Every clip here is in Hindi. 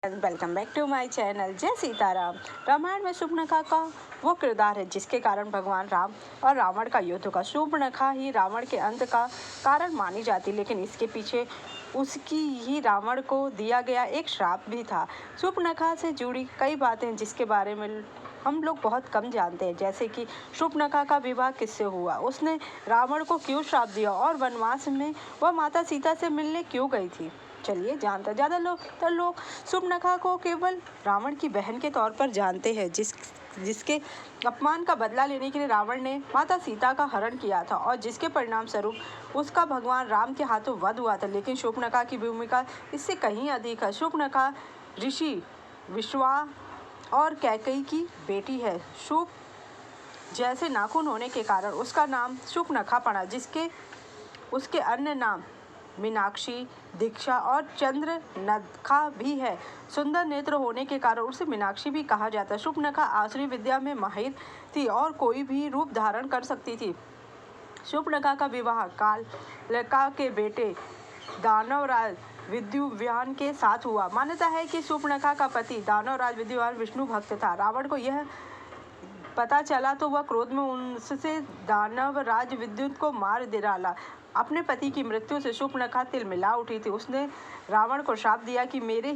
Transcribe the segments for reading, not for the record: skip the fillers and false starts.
Welcome back to my channel. जय सीताराम। रामायण में शूर्पणखा का वो किरदार है जिसके कारण भगवान राम और रावण का युद्ध हुआ। शूर्पणखा ही रावण के अंत का कारण मानी जाती, लेकिन इसके पीछे उसकी ही रावण को दिया गया एक श्राप भी था। शूर्पणखा से जुड़ी कई बातें जिसके बारे में हम लोग बहुत कम जानते हैं, जैसे कि शूर्पणखा का विवाह किससे हुआ, उसने रावण को क्यों श्राप दिया और वनवास में वह माता सीता से मिलने क्यों गई थी। चलिए जानते। ज़्यादा लोग शूर्पणखा को केवल रावण की बहन के तौर पर जानते हैं, जिसके अपमान का बदला लेने के लिए रावण ने माता सीता का हरण किया था और जिसके परिणाम स्वरूप उसका भगवान राम के हाथों वध हुआ था। लेकिन शूर्पणखा की भूमिका इससे कहीं अधिक है। शूर्पणखा ऋषि विश्वा और कैकेयी की बेटी है। शूप जैसे नाखून होने के कारण उसका नाम शूर्पणखा पड़ा, जिसके उसके अन्य नाम मीनाक्षी, दीक्षा और चंद्रनखा भी है। सुंदर नेत्र होने के कारण उसे मीनाक्षी भी कहा जाता है। शूर्पणखा आसुरी विद्या में माहिर थी और कोई भी रूप धारण कर सकती थी। शूर्पणखा का विवाह कालका के बेटे दानवराज विद्युवान के साथ हुआ। मान्यता है कि शूर्पणखा का पति दानवराज विद्युवान विष्णु भक्त था। रावण को यह पता चला तो वह क्रोध में उससे दानवराज विद्युत को मार डाला। अपने पति की मृत्यु से शूर्पणखा तिलमिला उठी थी। उसने रावण को श्राप दिया कि मेरे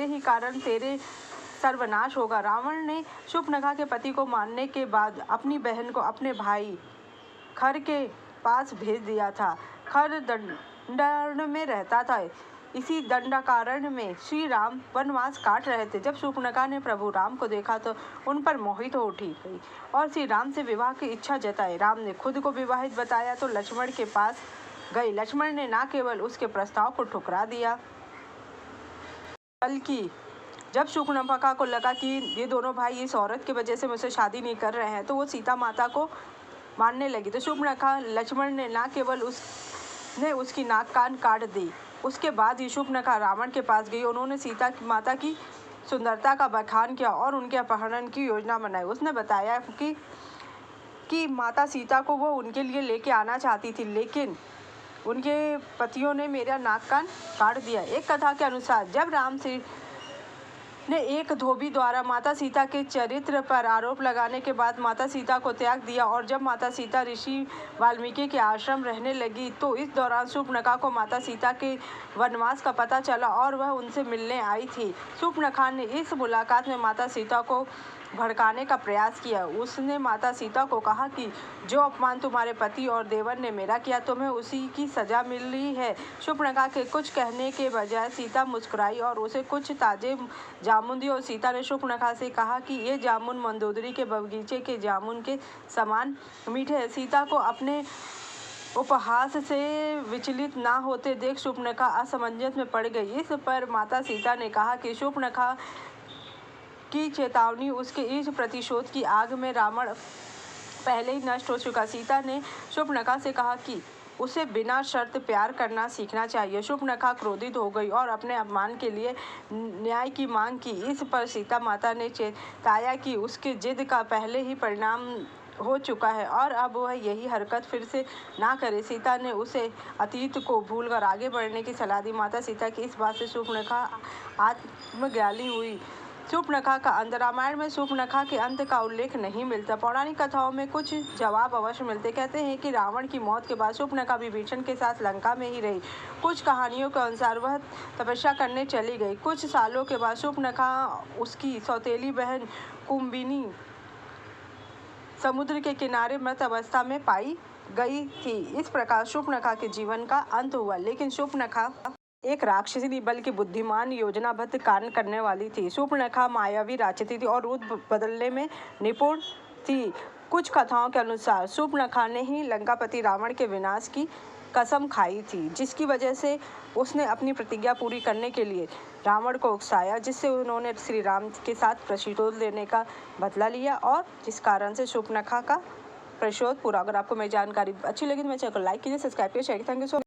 ही कारण तेरे सर्वनाश होगा। रावण ने शूर्पणखा के पति को मारने के बाद अपनी बहन को अपने भाई खर के पास भेज दिया था। खर दंडारण्य में रहता था। इसी दंडकारण्य में श्री राम वनवास काट रहे थे। जब शूर्पणखा ने प्रभु राम को देखा तो उन पर मोहित हो उठी गई और श्री राम से विवाह की इच्छा जताई। राम ने खुद को विवाहित बताया तो लक्ष्मण के पास गई। लक्ष्मण ने न केवल उसके प्रस्ताव को ठुकरा दिया, बल्कि जब शूर्पणखा को लगा कि ये दोनों भाई इस औरत की वजह से मुझसे शादी नहीं कर रहे हैं, तो वो सीता माता को मारने लगी। तो शूर्पणखा लक्ष्मण ने न केवल उसकी नाक कान काट दी, उसके बाद ही शूर्पणखा रावण के पास गई। उन्होंने सीता की माता की सुंदरता का बखान किया और उनके अपहरण की योजना बनाई। उसने बताया कि माता सीता को वो उनके लिए लेके आना चाहती थी, लेकिन उनके पतियों ने मेरा नाक कान काट दिया। एक कथा के अनुसार जब राम से ने एक धोबी द्वारा माता सीता के चरित्र पर आरोप लगाने के बाद माता सीता को त्याग दिया और जब माता सीता ऋषि वाल्मीकि के आश्रम रहने लगी, तो इस दौरान शूर्पणखा को माता सीता के वनवास का पता चला और वह उनसे मिलने आई थी। शूर्पणखा ने इस मुलाकात में माता सीता को भड़काने का प्रयास किया। उसने माता सीता को कहा कि जो अपमान तुम्हारे पति और देवर ने मेरा किया, तुम्हें उसी की सजा मिली है। शूर्पणखा के कुछ कहने के बजाय सीता मुस्कुराई और उसे कुछ ताजे जामुन दिए और सीता ने शूर्पणखा से कहा कि ये जामुन मंदोदरी के बगीचे के जामुन के समान मीठे हैं। सीता को अपने उपहास से विचलित ना होते देख शूर्पणखा असमंजस में पड़ गई। इस पर माता सीता ने कहा कि शूर्पणखा की चेतावनी उसके इस प्रतिशोध की आग में रावण पहले ही नष्ट हो चुका। सीता ने शूर्पणखा से कहा कि उसे बिना शर्त प्यार करना सीखना चाहिए। शूर्पणखा क्रोधित हो गई और अपने अपमान के लिए न्याय की मांग की। इस पर सीता माता ने चेताया कि उसके जिद का पहले ही परिणाम हो चुका है और अब वह यही हरकत फिर से ना करे। सीता ने उसे अतीत को भूलकर आगे बढ़ने की सलाह दी। माता सीता की इस बात से शूर्पणखा आत्मग्लानि हुई। शूर्पणखा का अंत। रामायण में शूर्पणखा के अंत का उल्लेख नहीं मिलता। पौराणिक कथाओं में कुछ जवाब अवश्य मिलते। कहते हैं कि रावण की मौत के बाद शूर्पणखा विभीषण के साथ लंका में ही रही। कुछ कहानियों के अनुसार वह तपस्या करने चली गई। कुछ सालों के बाद शूर्पणखा उसकी सौतेली बहन कुंभिनी समुद्र के किनारे मृत अवस्था में पाई गई थी। इस प्रकार शूर्पणखा के जीवन का अंत हुआ। लेकिन शूर्पणखा एक राक्षसी नहीं बल्कि बुद्धिमान योजनाबद्ध कार्य करने वाली थी। शूर्पणखा मायावी राक्षसी थी और रूप बदलने में निपुण थी। कुछ कथाओं के अनुसार शूर्पणखा ने ही लंकापति रावण के विनाश की कसम खाई थी, जिसकी वजह से उसने अपनी प्रतिज्ञा पूरी करने के लिए रावण को उकसाया, जिससे उन्होंने श्री राम के साथ प्रतिशोध लेने का बदला लिया और जिस कारण से शूर्पणखा का प्रतिशोध पूरा। अगर आपको मेरी जानकारी अच्छी लगी तो मेरे चैनल को लाइक कीजिए, सब्सक्राइब कीजिए। Thank you so much.